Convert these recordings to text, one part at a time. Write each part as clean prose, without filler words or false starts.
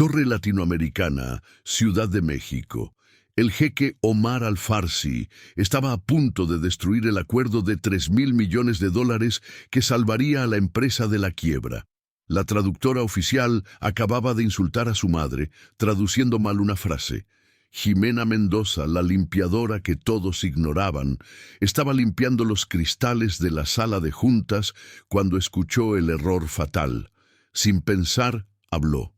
Torre Latinoamericana, Ciudad de México. El jeque Omar Al-Farsi estaba a punto de destruir el acuerdo de $3.000 millones que salvaría a la empresa de la quiebra. La traductora oficial acababa de insultar a su madre, traduciendo mal una frase. Ximena Mendoza, la limpiadora que todos ignoraban, estaba limpiando los cristales de la sala de juntas cuando escuchó el error fatal. Sin pensar, habló.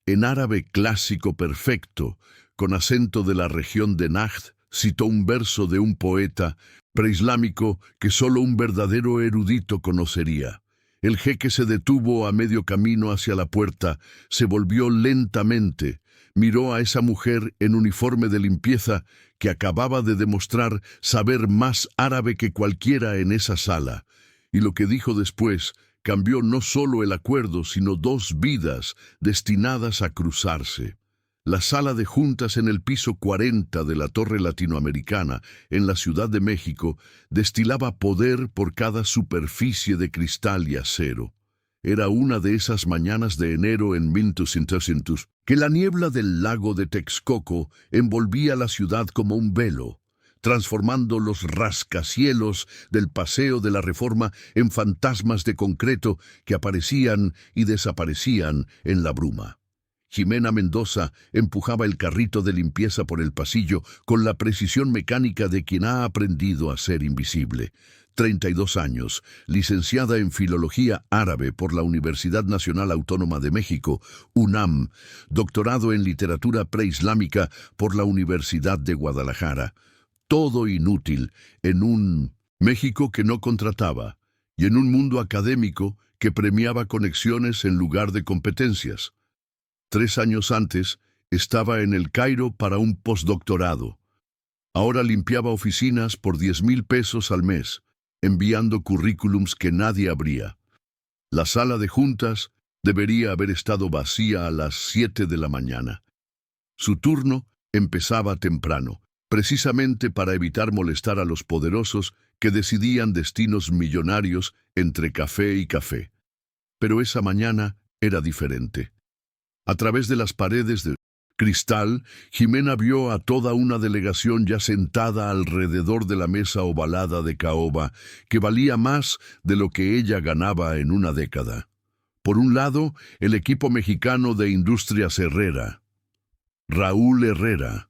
En árabe clásico perfecto, con acento de la región de Najd, citó un verso de un poeta preislámico que solo un verdadero erudito conocería. El jeque se detuvo a medio camino hacia la puerta, se volvió lentamente, miró a esa mujer en uniforme de limpieza que acababa de demostrar saber más árabe que cualquiera en esa sala, y lo que dijo después cambió no solo el acuerdo, sino 2 vidas destinadas a cruzarse. La sala de juntas en el piso 40 de la Torre Latinoamericana, en la Ciudad de México, destilaba poder por cada superficie de cristal y acero. Era una de esas mañanas de enero en 1200 que la niebla del lago de Texcoco envolvía la ciudad como un velo, transformando los rascacielos del Paseo de la Reforma en fantasmas de concreto que aparecían y desaparecían en la bruma. Ximena Mendoza empujaba el carrito de limpieza por el pasillo con la precisión mecánica de quien ha aprendido a ser invisible. 32 años, licenciada en Filología Árabe por la Universidad Nacional Autónoma de México, UNAM, doctorado en Literatura Preislámica por la Universidad de Guadalajara. Todo inútil en un México que no contrataba y en un mundo académico que premiaba conexiones en lugar de competencias. 3 años antes, estaba en El Cairo para un postdoctorado. Ahora limpiaba oficinas por 10,000 pesos al mes, enviando currículums que nadie abría. La sala de juntas debería haber estado vacía a las 7 de la mañana. Su turno empezaba temprano, precisamente para evitar molestar a los poderosos que decidían destinos millonarios entre café y café. Pero esa mañana era diferente. A través de las paredes de cristal, Ximena vio a toda una delegación ya sentada alrededor de la mesa ovalada de caoba, que valía más de lo que ella ganaba en una década. Por un lado, el equipo mexicano de Industrias Herrera, Raúl Herrera,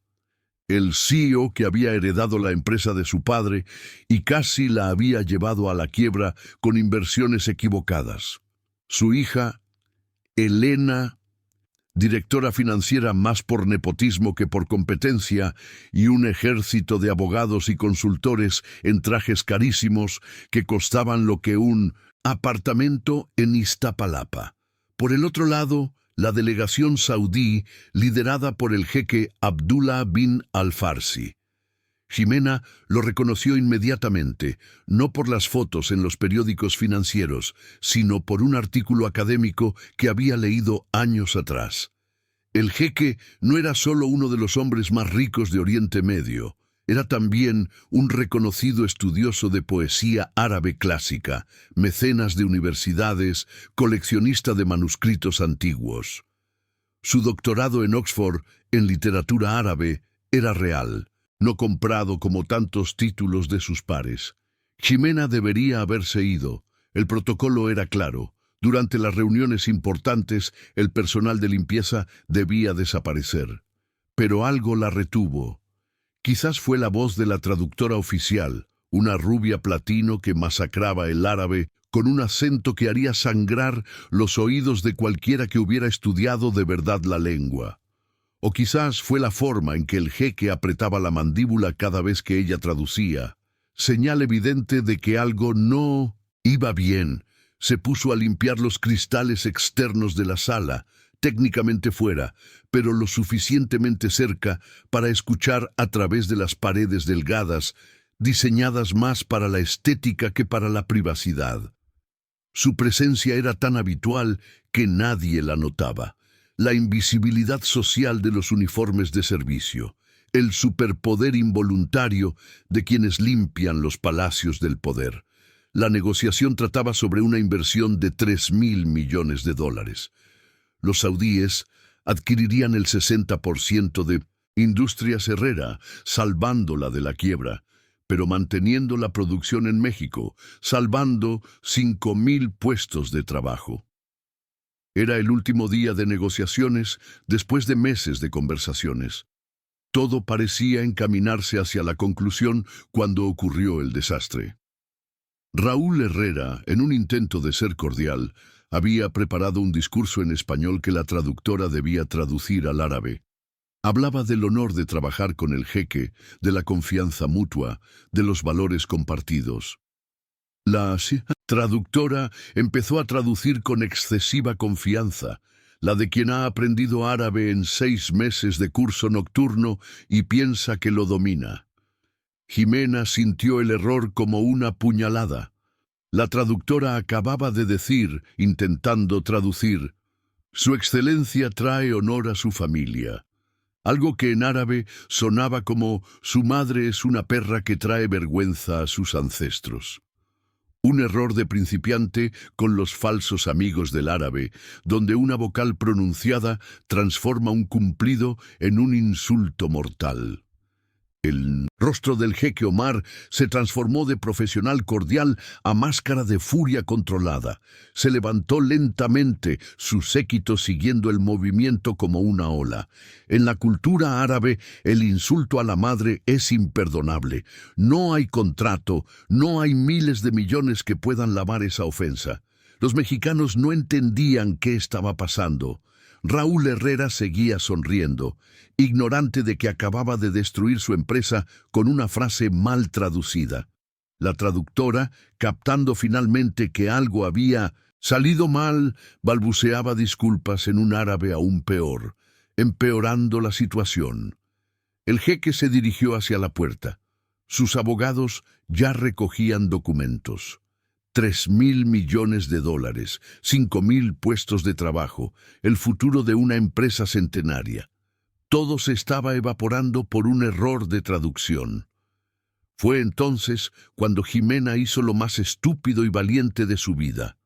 el CEO que había heredado la empresa de su padre y casi la había llevado a la quiebra con inversiones equivocadas. Su hija, Elena, directora financiera más por nepotismo que por competencia, y un ejército de abogados y consultores en trajes carísimos que costaban lo que un apartamento en Iztapalapa. Por el otro lado, la delegación saudí liderada por el jeque Abdullah bin Al-Farsi. Ximena lo reconoció inmediatamente, no por las fotos en los periódicos financieros, sino por un artículo académico que había leído años atrás. El jeque no era solo uno de los hombres más ricos de Oriente Medio, era también un reconocido estudioso de poesía árabe clásica, mecenas de universidades, coleccionista de manuscritos antiguos. Su doctorado en Oxford en literatura árabe era real, no comprado como tantos títulos de sus pares. Ximena debería haberse ido. El protocolo era claro. Durante las reuniones importantes, el personal de limpieza debía desaparecer. Pero algo la retuvo. Quizás fue la voz de la traductora oficial, una rubia platino que masacraba el árabe con un acento que haría sangrar los oídos de cualquiera que hubiera estudiado de verdad la lengua. O quizás fue la forma en que el jeque apretaba la mandíbula cada vez que ella traducía, señal evidente de que algo no iba bien. Se puso a limpiar los cristales externos de la sala, técnicamente fuera, pero lo suficientemente cerca para escuchar a través de las paredes delgadas, diseñadas más para la estética que para la privacidad. Su presencia era tan habitual que nadie la notaba. La invisibilidad social de los uniformes de servicio, el superpoder involuntario de quienes limpian los palacios del poder. La negociación trataba sobre una inversión de $3.000 millones. Los saudíes adquirirían el 60% de Industrias Herrera, salvándola de la quiebra, pero manteniendo la producción en México, salvando 5,000 puestos de trabajo. Era el último día de negociaciones después de meses de conversaciones. Todo parecía encaminarse hacia la conclusión cuando ocurrió el desastre. Raúl Herrera, en un intento de ser cordial, había preparado un discurso en español que la traductora debía traducir al árabe. Hablaba del honor de trabajar con el jeque, de la confianza mutua, de los valores compartidos. La traductora empezó a traducir con excesiva confianza, la de quien ha aprendido árabe en 6 meses de curso nocturno y piensa que lo domina. Jimena sintió el error como una puñalada. La traductora acababa de decir, intentando traducir, «Su excelencia trae honor a su familia», algo que en árabe sonaba como «su madre es una perra que trae vergüenza a sus ancestros». Un error de principiante con los falsos amigos del árabe, donde una vocal pronunciada transforma un cumplido en un insulto mortal. El rostro del jeque Omar se transformó de profesional cordial a máscara de furia controlada. Se levantó lentamente, su séquito siguiendo el movimiento como una ola. En la cultura árabe, el insulto a la madre es imperdonable. No hay contrato, no hay miles de millones que puedan lavar esa ofensa. Los mexicanos no entendían qué estaba pasando. Raúl Herrera seguía sonriendo, ignorante de que acababa de destruir su empresa con una frase mal traducida. La traductora, captando finalmente que algo había salido mal, balbuceaba disculpas en un árabe aún peor, empeorando la situación. El jeque se dirigió hacia la puerta. Sus abogados ya recogían documentos. 3,000 millones de dólares, 5,000 puestos de trabajo, el futuro de una empresa centenaria. Todo se estaba evaporando por un error de traducción. Fue entonces cuando Jimena hizo lo más estúpido y valiente de su vida.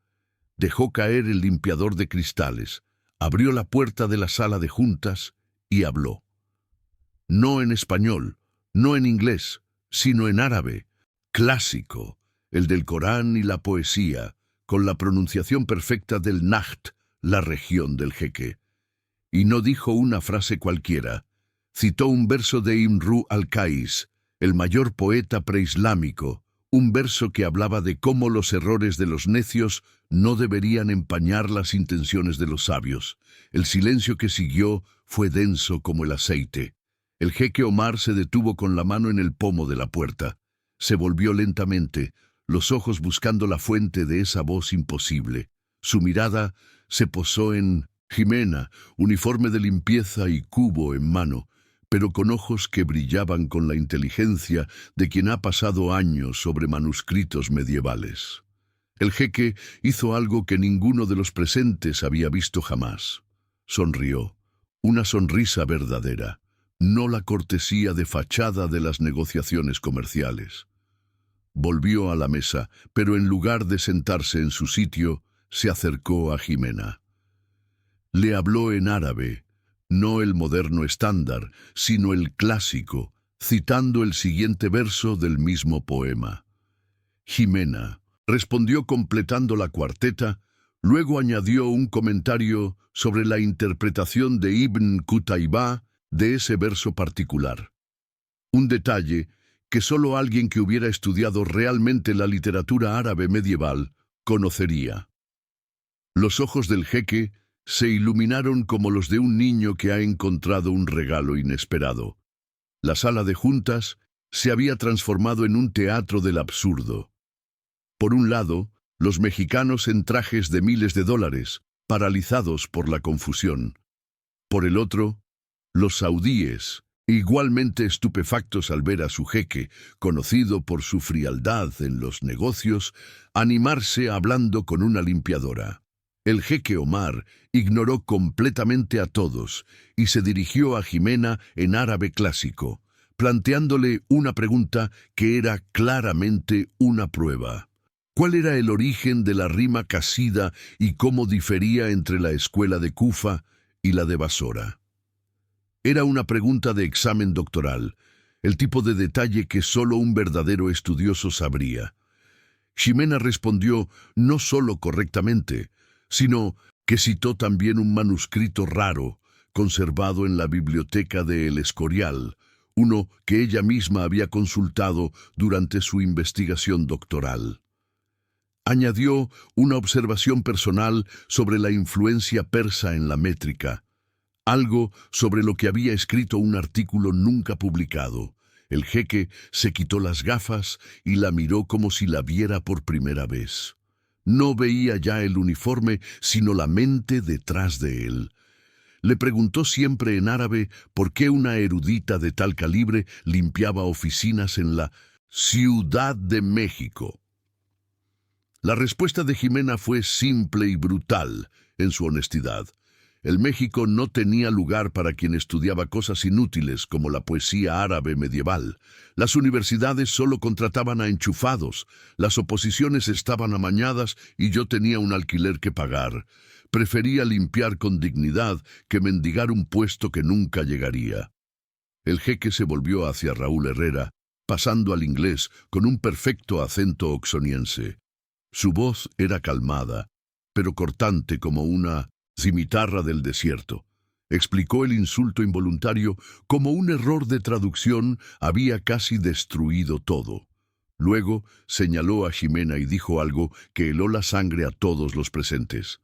Dejó caer el limpiador de cristales, abrió la puerta de la sala de juntas y habló. No en español, no en inglés, sino en árabe, clásico, el del Corán y la poesía, con la pronunciación perfecta del Najd, la región del jeque. Y no dijo una frase cualquiera. Citó un verso de Imru al-Qais, el mayor poeta preislámico, un verso que hablaba de cómo los errores de los necios no deberían empañar las intenciones de los sabios. El silencio que siguió fue denso como el aceite. El jeque Omar se detuvo con la mano en el pomo de la puerta. Se volvió lentamente, los ojos buscando la fuente de esa voz imposible. Su mirada se posó en Jimena, uniforme de limpieza y cubo en mano, pero con ojos que brillaban con la inteligencia de quien ha pasado años sobre manuscritos medievales. El jeque hizo algo que ninguno de los presentes había visto jamás. Sonrió, una sonrisa verdadera, no la cortesía de fachada de las negociaciones comerciales. Volvió a la mesa, pero en lugar de sentarse en su sitio, se acercó a Jimena. Le habló en árabe, no el moderno estándar, sino el clásico, citando el siguiente verso del mismo poema. Jimena respondió completando la cuarteta, luego añadió un comentario sobre la interpretación de Ibn Qutaybah de ese verso particular. Un detalle que solo alguien que hubiera estudiado realmente la literatura árabe medieval conocería. Los ojos del jeque se iluminaron como los de un niño que ha encontrado un regalo inesperado. La sala de juntas se había transformado en un teatro del absurdo. Por un lado, los mexicanos en trajes de miles de dólares, paralizados por la confusión. Por el otro, los saudíes, igualmente estupefactos al ver a su jeque, conocido por su frialdad en los negocios, animarse hablando con una limpiadora. El jeque Omar ignoró completamente a todos y se dirigió a Jimena en árabe clásico, planteándole una pregunta que era claramente una prueba. ¿Cuál era el origen de la rima casida y cómo difería entre la escuela de Kufa, y la de Basora. Era una pregunta de examen doctoral, el tipo de detalle que solo un verdadero estudioso sabría. Ximena respondió no solo correctamente, sino que citó también un manuscrito raro, conservado en la biblioteca de El Escorial, uno que ella misma había consultado durante su investigación doctoral. Añadió una observación personal sobre la influencia persa en la métrica, algo sobre lo que había escrito un artículo nunca publicado. El jeque se quitó las gafas y la miró como si la viera por primera vez. No veía ya el uniforme, sino la mente detrás de él. Le preguntó siempre en árabe por qué una erudita de tal calibre limpiaba oficinas en la Ciudad de México. La respuesta de Ximena fue simple y brutal en su honestidad. El México no tenía lugar para quien estudiaba cosas inútiles como la poesía árabe medieval. Las universidades solo contrataban a enchufados, las oposiciones estaban amañadas y yo tenía un alquiler que pagar. Prefería limpiar con dignidad que mendigar un puesto que nunca llegaría. El jeque se volvió hacia Raúl Herrera, pasando al inglés con un perfecto acento oxoniense. Su voz era calmada, pero cortante como una cimitarra del desierto. Explicó el insulto involuntario como un error de traducción había casi destruido todo. Luego señaló a Ximena y dijo algo que heló la sangre a todos los presentes.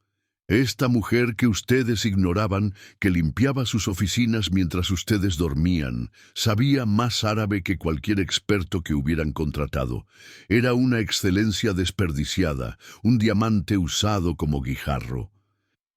Esta mujer que ustedes ignoraban, que limpiaba sus oficinas mientras ustedes dormían, sabía más árabe que cualquier experto que hubieran contratado. Era una excelencia desperdiciada, un diamante usado como guijarro.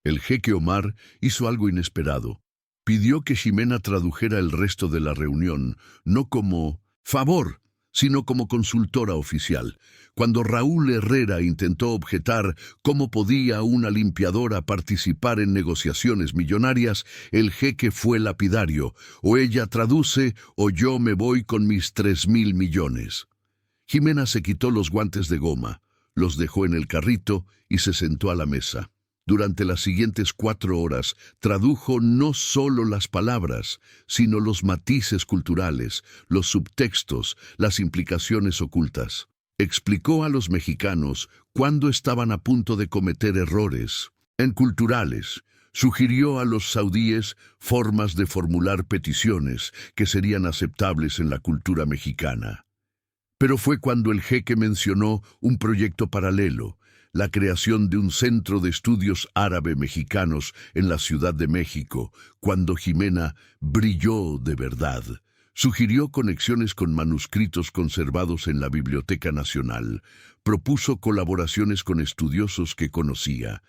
El jeque Omar hizo algo inesperado. Pidió que Ximena tradujera el resto de la reunión, no como favor, sino como consultora oficial. Cuando Raúl Herrera intentó objetar cómo podía una limpiadora participar en negociaciones millonarias, el jeque fue lapidario: o ella traduce o yo me voy con mis 3.000 millones. Ximena se quitó los guantes de goma, los dejó en el carrito y se sentó a la mesa. Durante las siguientes 4 horas tradujo no solo las palabras, sino los matices culturales, los subtextos, las implicaciones ocultas. Explicó a los mexicanos cuándo estaban a punto de cometer errores culturales. Sugirió a los saudíes formas de formular peticiones que serían aceptables en la cultura mexicana. Pero fue cuando el jeque mencionó un proyecto paralelo, la creación de un centro de estudios árabe-mexicanos en la Ciudad de México, cuando Ximena brilló de verdad. Sugirió conexiones con manuscritos conservados en la Biblioteca Nacional, propuso colaboraciones con estudiosos que conocía,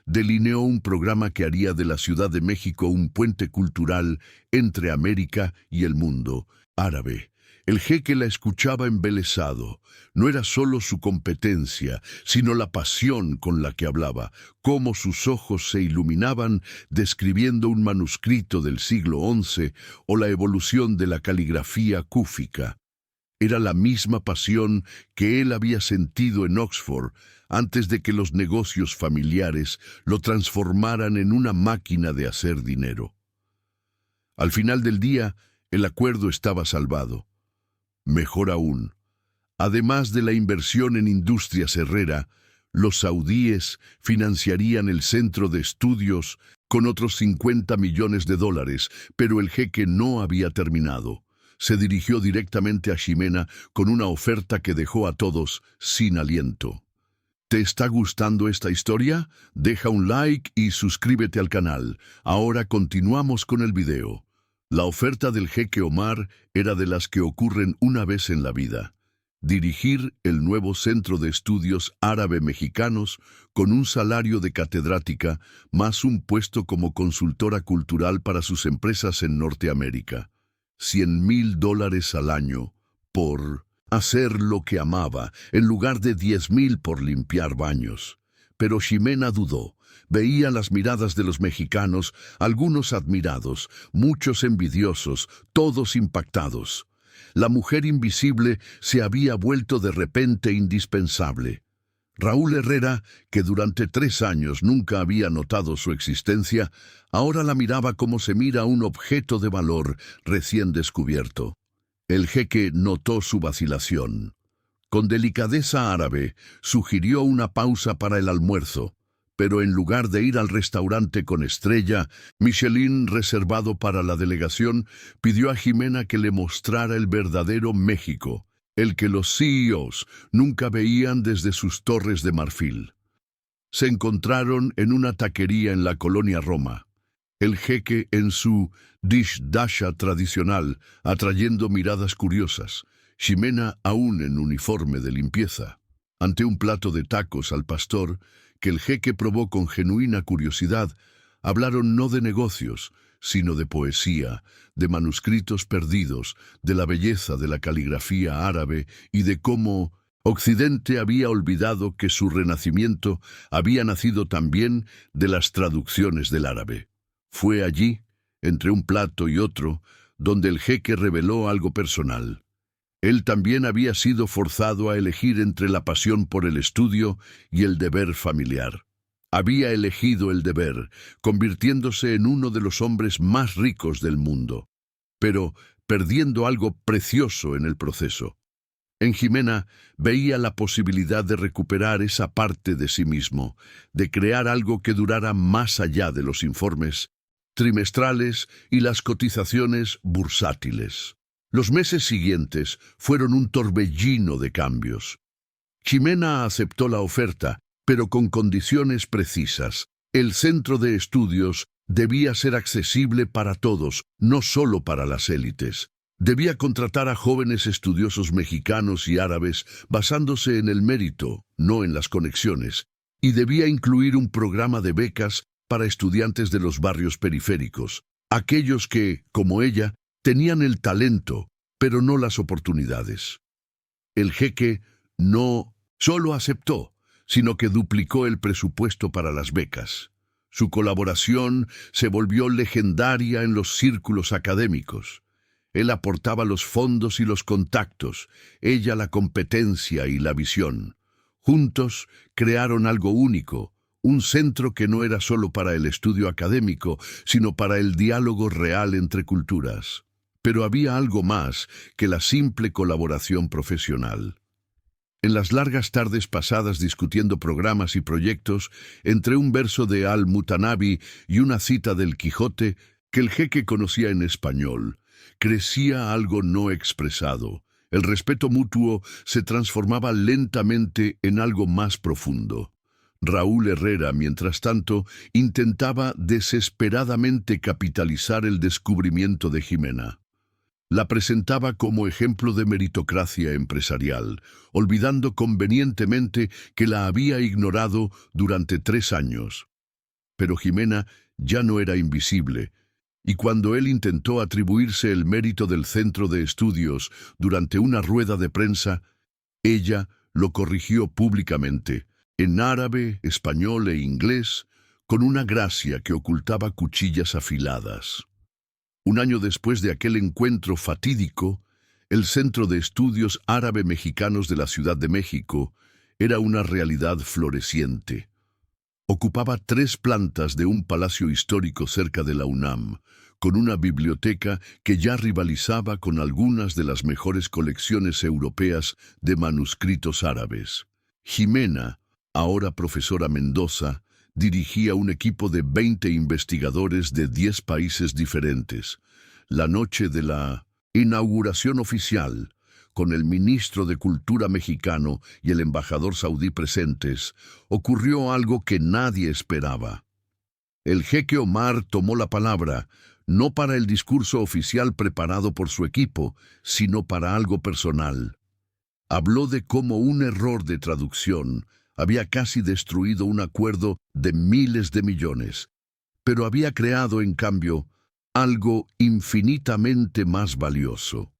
delineó un programa que haría de la Ciudad de México un puente cultural entre América y el mundo árabe. El jeque la escuchaba embelesado. No era solo su competencia, sino la pasión con la que hablaba, cómo sus ojos se iluminaban describiendo un manuscrito del siglo XI o la evolución de la caligrafía cúfica. Era la misma pasión que él había sentido en Oxford antes de que los negocios familiares lo transformaran en una máquina de hacer dinero. Al final del día, el acuerdo estaba salvado. Mejor aún, además de la inversión en Industrias Herrera, los saudíes financiarían el centro de estudios con otros 50 millones de dólares, pero el jeque no había terminado. Se dirigió directamente a Ximena con una oferta que dejó a todos sin aliento. ¿Te está gustando esta historia? Deja un like y suscríbete al canal. Ahora continuamos con el video. La oferta del jeque Omar era de las que ocurren una vez en la vida. Dirigir el nuevo Centro de Estudios Árabe-Mexicanos con un salario de catedrática más un puesto como consultora cultural para sus empresas en Norteamérica. $100,000 al año por hacer lo que amaba, en lugar de 10,000 por limpiar baños. Pero Ximena dudó. Veía las miradas de los mexicanos, algunos admirados, muchos envidiosos, todos impactados. La mujer invisible se había vuelto de repente indispensable. Raúl Herrera, que durante 3 años nunca había notado su existencia, ahora la miraba como se mira un objeto de valor recién descubierto. El jeque notó su vacilación. Con delicadeza árabe, sugirió una pausa para el almuerzo, pero en lugar de ir al restaurante con estrella, Michelin reservado para la delegación, pidió a Jimena que le mostrara el verdadero México, el que los CEOs nunca veían desde sus torres de marfil. Se encontraron en una taquería en la colonia Roma. El jeque en su dish dasha tradicional, atrayendo miradas curiosas. Ximena aún en uniforme de limpieza. Ante un plato de tacos al pastor, que el jeque probó con genuina curiosidad, hablaron no de negocios, sino de poesía, de manuscritos perdidos, de la belleza de la caligrafía árabe y de cómo Occidente había olvidado que su renacimiento había nacido también de las traducciones del árabe. Fue allí, entre un plato y otro, donde el jeque reveló algo personal. Él también había sido forzado a elegir entre la pasión por el estudio y el deber familiar. Había elegido el deber, convirtiéndose en uno de los hombres más ricos del mundo, pero perdiendo algo precioso en el proceso. En Ximena veía la posibilidad de recuperar esa parte de sí mismo, de crear algo que durara más allá de los informes trimestrales y las cotizaciones bursátiles. Los meses siguientes fueron un torbellino de cambios. Ximena aceptó la oferta, pero con condiciones precisas. El centro de estudios debía ser accesible para todos, no solo para las élites. Debía contratar a jóvenes estudiosos mexicanos y árabes basándose en el mérito, no en las conexiones, y debía incluir un programa de becas para estudiantes de los barrios periféricos, aquellos que, como ella, tenían el talento, pero no las oportunidades. El jeque no solo aceptó, sino que duplicó el presupuesto para las becas. Su colaboración se volvió legendaria en los círculos académicos. Él aportaba los fondos y los contactos, ella la competencia y la visión. Juntos crearon algo único, un centro que no era solo para el estudio académico, sino para el diálogo real entre culturas. Pero había algo más que la simple colaboración profesional. En las largas tardes pasadas discutiendo programas y proyectos, entre un verso de Al-Mutanabi y una cita del Quijote que el jeque conocía en español, crecía algo no expresado. El respeto mutuo se transformaba lentamente en algo más profundo. Raúl Herrera, mientras tanto, intentaba desesperadamente capitalizar el descubrimiento de Ximena. La presentaba como ejemplo de meritocracia empresarial, olvidando convenientemente que la había ignorado durante 3 años. Pero Ximena ya no era invisible, y cuando él intentó atribuirse el mérito del centro de estudios durante una rueda de prensa, ella lo corrigió públicamente, en árabe, español e inglés, con una gracia que ocultaba cuchillas afiladas. Un año después de aquel encuentro fatídico, el Centro de Estudios Árabe-Mexicanos de la Ciudad de México era una realidad floreciente. Ocupaba 3 plantas de un palacio histórico cerca de la UNAM, con una biblioteca que ya rivalizaba con algunas de las mejores colecciones europeas de manuscritos árabes. Ximena, ahora profesora Mendoza, dirigía un equipo de 20 investigadores de 10 países diferentes. La noche de la inauguración oficial, con el ministro de Cultura mexicano y el embajador saudí presentes, ocurrió algo que nadie esperaba. El jeque Omar tomó la palabra, no para el discurso oficial preparado por su equipo, sino para algo personal. Habló de cómo un error de traducción había casi destruido un acuerdo de miles de millones, pero había creado, en cambio, algo infinitamente más valioso.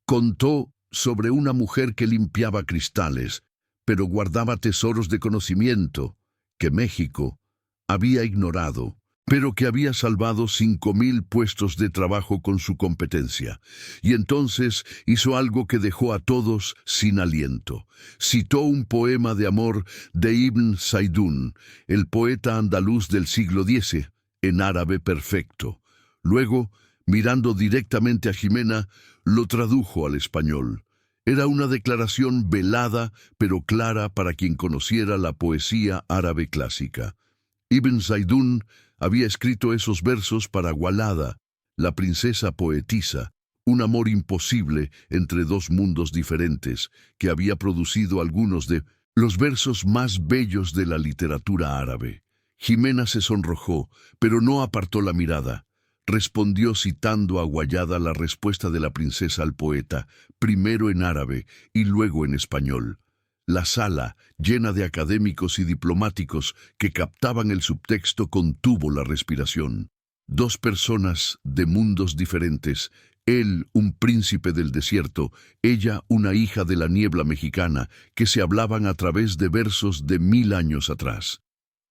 Contó sobre una mujer que limpiaba cristales, pero guardaba tesoros de conocimiento que México había ignorado, pero que había salvado 5.000 puestos de trabajo con su competencia. Y entonces hizo algo que dejó a todos sin aliento. Citó un poema de amor de Ibn Saidún, el poeta andaluz del siglo X, en árabe perfecto. Luego, mirando directamente a Jimena, lo tradujo al español. Era una declaración velada, pero clara para quien conociera la poesía árabe clásica. Ibn Saidún había escrito esos versos para Walada, la princesa poetisa, un amor imposible entre dos mundos diferentes, que había producido algunos de los versos más bellos de la literatura árabe. Jimena se sonrojó, pero no apartó la mirada. Respondió citando a Guayada la respuesta de la princesa al poeta, primero en árabe y luego en español. La sala, llena de académicos y diplomáticos que captaban el subtexto, contuvo la respiración. Dos personas de mundos diferentes, él un príncipe del desierto, ella una hija de la niebla mexicana, que se hablaban a través de versos de 1000 años atrás.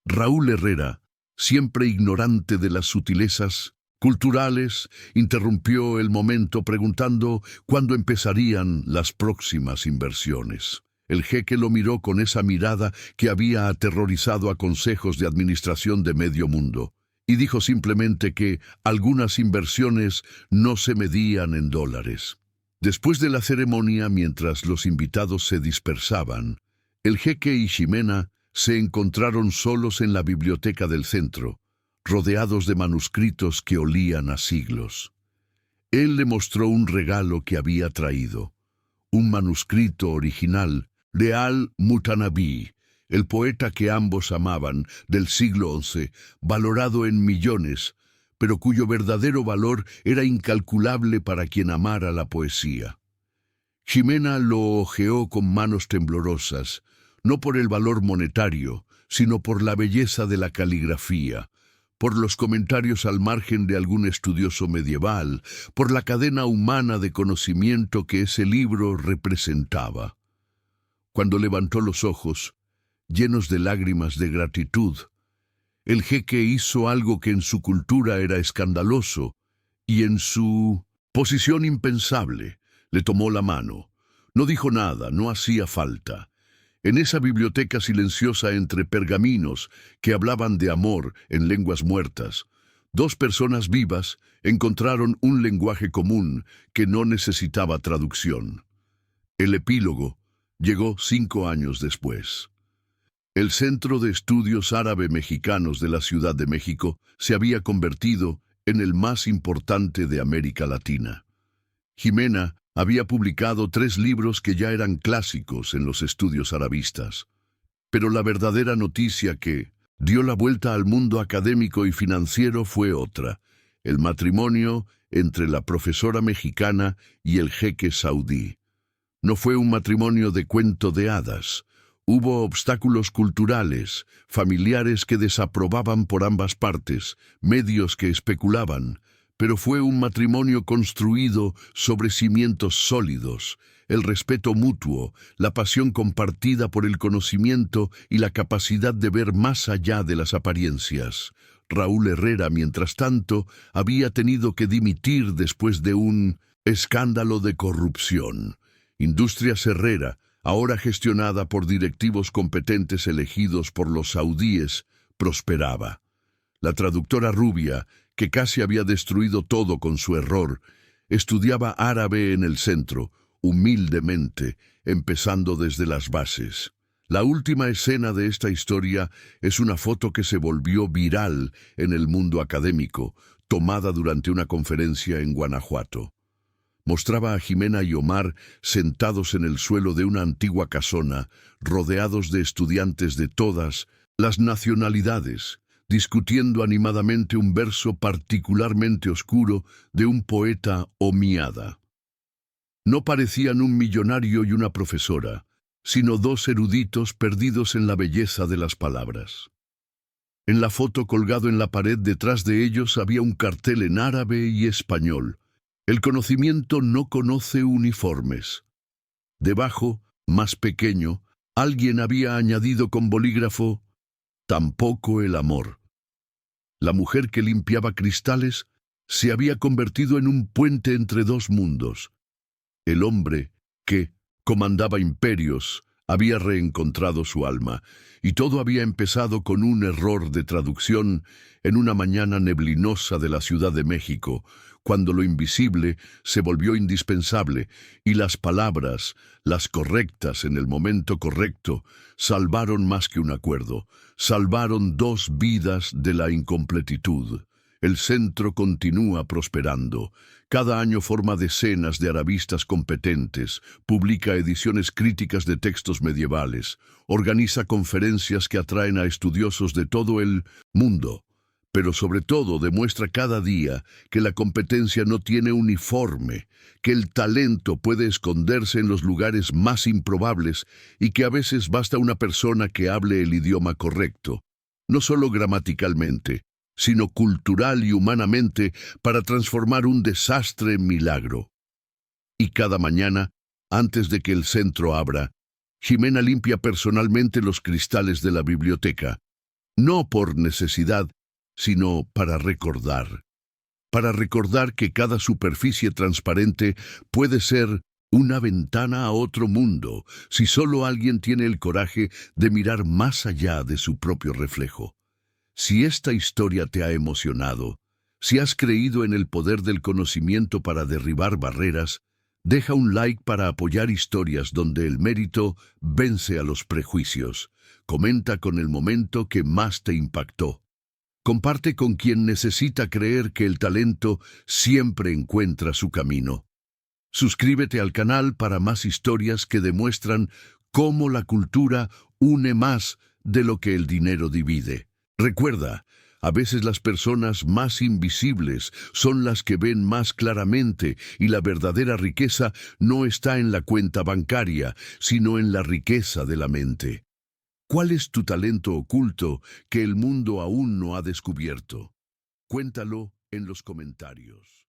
Raúl Herrera, siempre ignorante de las sutilezas culturales, interrumpió el momento preguntando cuándo empezarían las próximas inversiones. El jeque lo miró con esa mirada que había aterrorizado a consejos de administración de medio mundo, y dijo simplemente que algunas inversiones no se medían en dólares. Después de la ceremonia, mientras los invitados se dispersaban, el jeque y Ximena se encontraron solos en la biblioteca del centro, rodeados de manuscritos que olían a siglos. Él le mostró un regalo que había traído, un manuscrito original de Al-Mutanabbi, el poeta que ambos amaban, del siglo XI, valorado en millones, pero cuyo verdadero valor era incalculable para quien amara la poesía. Ximena lo hojeó con manos temblorosas, no por el valor monetario, sino por la belleza de la caligrafía, por los comentarios al margen de algún estudioso medieval, por la cadena humana de conocimiento que ese libro representaba. Cuando levantó los ojos, llenos de lágrimas de gratitud, el jeque hizo algo que en su cultura era escandaloso y en su posición impensable. Le tomó la mano. No dijo nada, no hacía falta. En esa biblioteca silenciosa entre pergaminos que hablaban de amor en lenguas muertas, dos personas vivas encontraron un lenguaje común que no necesitaba traducción. El epílogo llegó 5 años después. El Centro de Estudios Árabe-Mexicanos de la Ciudad de México se había convertido en el más importante de América Latina. Ximena había publicado 3 libros que ya eran clásicos en los estudios arabistas. Pero la verdadera noticia que dio la vuelta al mundo académico y financiero fue otra: el matrimonio entre la profesora mexicana y el jeque saudí. No fue un matrimonio de cuento de hadas. Hubo obstáculos culturales, familiares que desaprobaban por ambas partes, medios que especulaban, pero fue un matrimonio construido sobre cimientos sólidos, el respeto mutuo, la pasión compartida por el conocimiento y la capacidad de ver más allá de las apariencias. Raúl Herrera, mientras tanto, había tenido que dimitir después de un escándalo de corrupción. Industrias Herrera, ahora gestionada por directivos competentes elegidos por los saudíes, prosperaba. La traductora rubia, que casi había destruido todo con su error, estudiaba árabe en el centro, humildemente, empezando desde las bases. La última escena de esta historia es una foto que se volvió viral en el mundo académico, tomada durante una conferencia en Guanajuato. Mostraba a Ximena y Omar sentados en el suelo de una antigua casona, rodeados de estudiantes de todas las nacionalidades, discutiendo animadamente un verso particularmente oscuro de un poeta omiada. No parecían un millonario y una profesora, sino 2 eruditos perdidos en la belleza de las palabras. En la foto colgado en la pared detrás de ellos había un cartel en árabe y español: el conocimiento no conoce uniformes. Debajo, más pequeño, alguien había añadido con bolígrafo: tampoco el amor. La mujer que limpiaba cristales se había convertido en un puente entre dos mundos. El hombre que comandaba imperios había reencontrado su alma, y todo había empezado con un error de traducción en una mañana neblinosa de la Ciudad de México, cuando lo invisible se volvió indispensable y las palabras, las correctas en el momento correcto, salvaron más que un acuerdo, salvaron dos vidas de la incompletitud. El centro continúa prosperando. Cada año forma decenas de arabistas competentes, publica ediciones críticas de textos medievales, organiza conferencias que atraen a estudiosos de todo el mundo, pero sobre todo demuestra cada día que la competencia no tiene uniforme, que el talento puede esconderse en los lugares más improbables y que a veces basta una persona que hable el idioma correcto, no solo gramaticalmente, sino cultural y humanamente, para transformar un desastre en milagro. Y cada mañana, antes de que el centro abra, Ximena limpia personalmente los cristales de la biblioteca, no por necesidad, sino para recordar que cada superficie transparente puede ser una ventana a otro mundo, si solo alguien tiene el coraje de mirar más allá de su propio reflejo. Si esta historia te ha emocionado, si has creído en el poder del conocimiento para derribar barreras, deja un like para apoyar historias donde el mérito vence a los prejuicios. Comenta con el momento que más te impactó. Comparte con quien necesita creer que el talento siempre encuentra su camino. Suscríbete al canal para más historias que demuestran cómo la cultura une más de lo que el dinero divide. Recuerda, a veces las personas más invisibles son las que ven más claramente y la verdadera riqueza no está en la cuenta bancaria, sino en la riqueza de la mente. ¿Cuál es tu talento oculto que el mundo aún no ha descubierto? Cuéntalo en los comentarios.